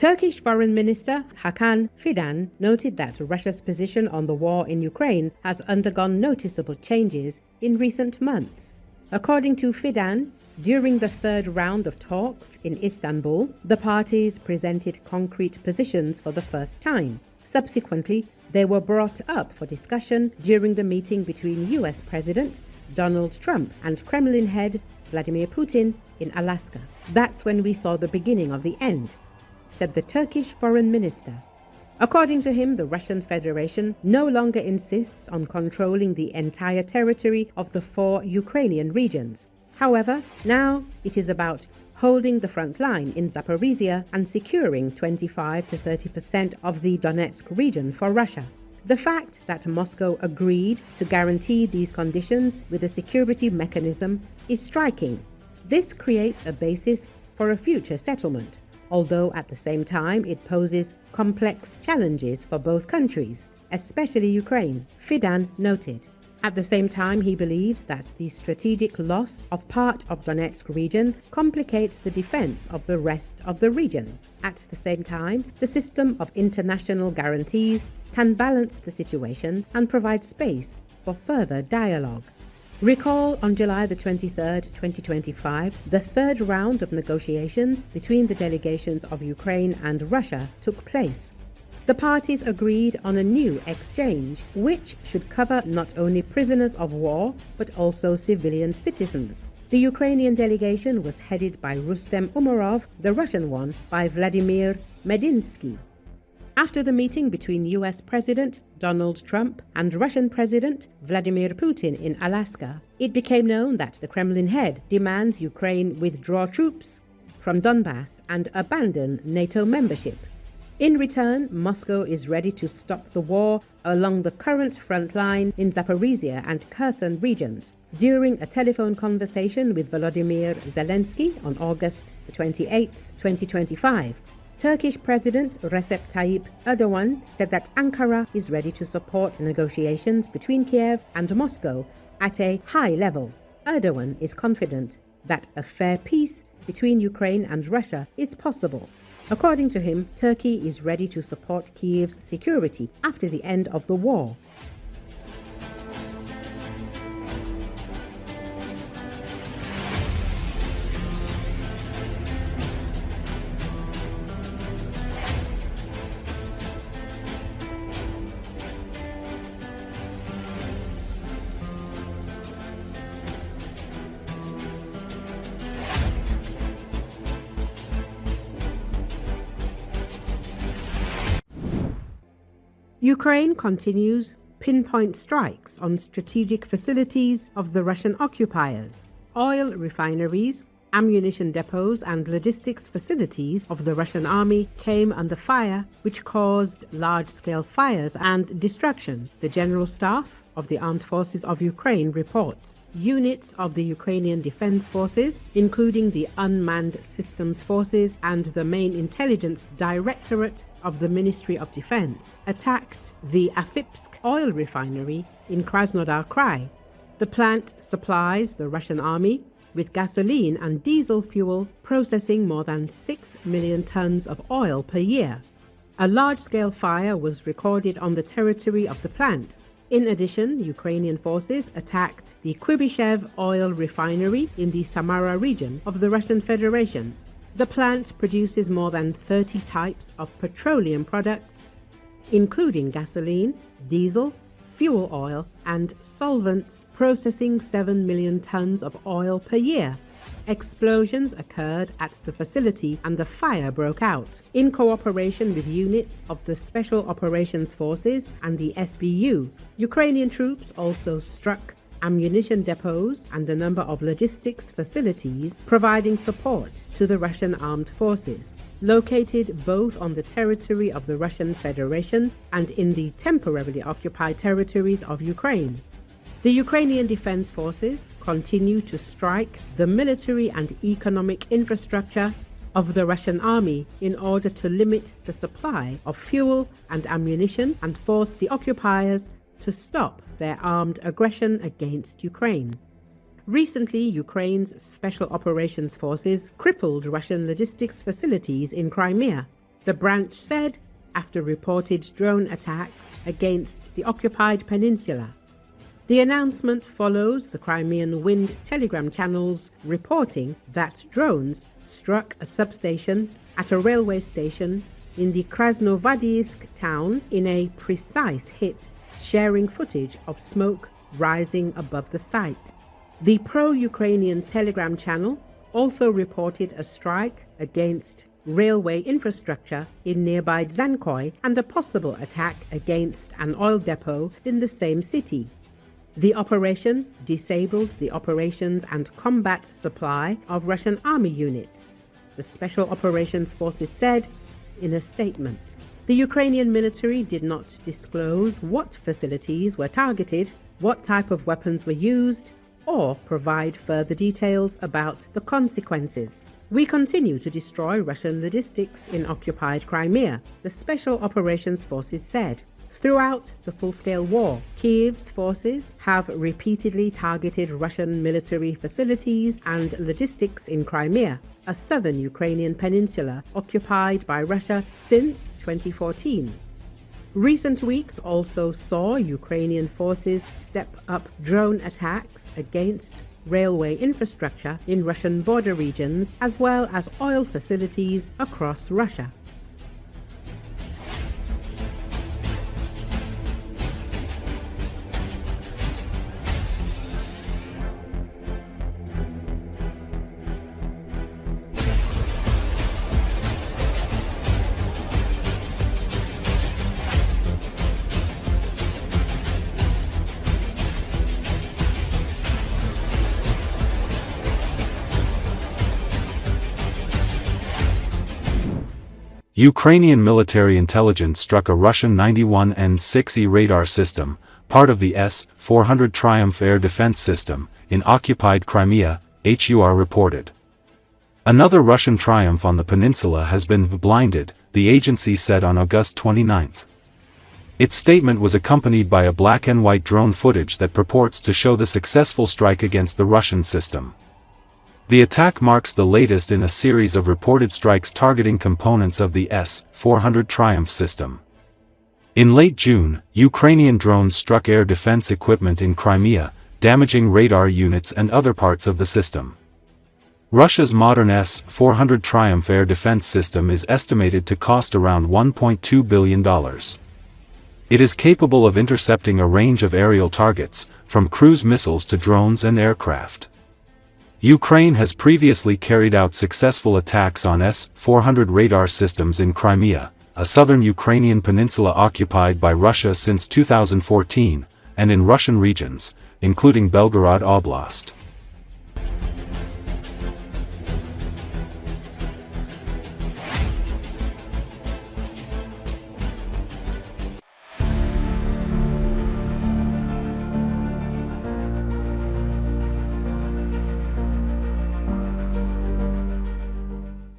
Turkish Foreign Minister Hakan Fidan noted that Russia's position on the war in Ukraine has undergone noticeable changes in recent months. According to Fidan, during the third round of talks in Istanbul, the parties presented concrete positions for the first time. Subsequently, they were brought up for discussion during the meeting between US President Donald Trump and Kremlin head Vladimir Putin in Alaska. "That's when we saw the beginning of the end," said the Turkish Foreign Minister. According to him, the Russian Federation no longer insists on controlling the entire territory of the 4 Ukrainian regions. However, now it is about holding the front line in Zaporizhzhia and securing 25 to 30% of the Donetsk region for Russia. The fact that Moscow agreed to guarantee these conditions with a security mechanism is striking. This creates a basis for a future settlement, although at the same time it poses complex challenges for both countries, especially Ukraine, Fidan noted. At the same time, he believes that the strategic loss of part of Donetsk region complicates the defense of the rest of the region. At the same time, the system of international guarantees can balance the situation and provide space for further dialogue. Recall on July the 23rd, 2025, the third round of negotiations between the delegations of Ukraine and Russia took place. The parties agreed on a new exchange, which should cover not only prisoners of war, but also civilian citizens. The Ukrainian delegation was headed by Rustem Umarov, the Russian one by Vladimir Medinsky. After the meeting between US President Donald Trump and Russian President Vladimir Putin in Alaska, it became known that the Kremlin head demands Ukraine withdraw troops from Donbass and abandon NATO membership. In return, Moscow is ready to stop the war along the current front line in Zaporizhzhia and Kherson regions. During a telephone conversation with Volodymyr Zelenski on August 28, 2025, Turkish President Recep Tayyip Erdogan said that Ankara is ready to support negotiations between Kiev and Moscow at a high level. Erdogan is confident that a fair peace between Ukraine and Russia is possible. According to him, Turkey is ready to support Kyiv's security after the end of the war. Ukraine continues pinpoint strikes on strategic facilities of the Russian occupiers. Oil refineries, ammunition depots and logistics facilities of the Russian army came under fire, which caused large-scale fires and destruction, the General Staff of the Armed Forces of Ukraine reports. Units of the Ukrainian Defense Forces, including the Unmanned Systems Forces and the Main Intelligence Directorate of the Ministry of Defense, attacked the Afipsk oil refinery in Krasnodar Krai. The plant supplies the Russian army with gasoline and diesel fuel, processing more than 6 million tons of oil per year. A large-scale fire was recorded on the territory of the plant. In addition, Ukrainian forces attacked the Kuibyshev oil refinery in the Samara region of the Russian Federation. The plant produces more than 30 types of petroleum products, including gasoline, diesel, fuel oil, and solvents, processing 7 million tons of oil per year. Explosions occurred at the facility and the fire broke out. In cooperation with units of the Special Operations Forces and the SBU, Ukrainian troops also struck ammunition depots and a number of logistics facilities, providing support to the Russian armed forces, located both on the territory of the Russian Federation and in the temporarily occupied territories of Ukraine. The Ukrainian Defense Forces continue to strike the military and economic infrastructure of the Russian army in order to limit the supply of fuel and ammunition and force the occupiers to stop their armed aggression against Ukraine. Recently, Ukraine's Special Operations Forces crippled Russian logistics facilities in Crimea. the branch said after reported drone attacks against the occupied peninsula. The announcement follows the Crimean Wind Telegram channels reporting that drones struck a substation at a railway station in the Krasnovodsk town in a precise hit, sharing footage of smoke rising above the site. The pro-Ukrainian Telegram channel also reported a strike against railway infrastructure in nearby Dzhankoy and a possible attack against an oil depot in the same city. The operation disabled the operations and combat supply of Russian army units, the Special Operations Forces said in a statement. The Ukrainian military did not disclose what facilities were targeted, what type of weapons were used, or provide further details about the consequences. We continue to destroy Russian logistics in occupied Crimea, the Special Operations Forces said. Throughout the full-scale war, Kiev's forces have repeatedly targeted Russian military facilities and logistics in Crimea, a southern Ukrainian peninsula occupied by Russia since 2014. Recent weeks also saw Ukrainian forces step up drone attacks against railway infrastructure in Russian border regions as well as oil facilities across Russia. Ukrainian military intelligence struck a Russian 91N6E radar system, part of the S-400 Triumph air defense system, in occupied Crimea, HUR reported. Another Russian Triumph on the peninsula has been blinded, the agency said on August 29. Its statement was accompanied by a black and white drone footage that purports to show the successful strike against the Russian system. The attack marks the latest in a series of reported strikes targeting components of the S-400 Triumph system. In late June, Ukrainian drones struck air defense equipment in Crimea, damaging radar units and other parts of the system. Russia's modern S-400 Triumph air defense system is estimated to cost around $1.2 billion. It is capable of intercepting a range of aerial targets, from cruise missiles to drones and aircraft. Ukraine has previously carried out successful attacks on S-400 radar systems in Crimea, a southern Ukrainian peninsula occupied by Russia since 2014, and in Russian regions, including Belgorod Oblast.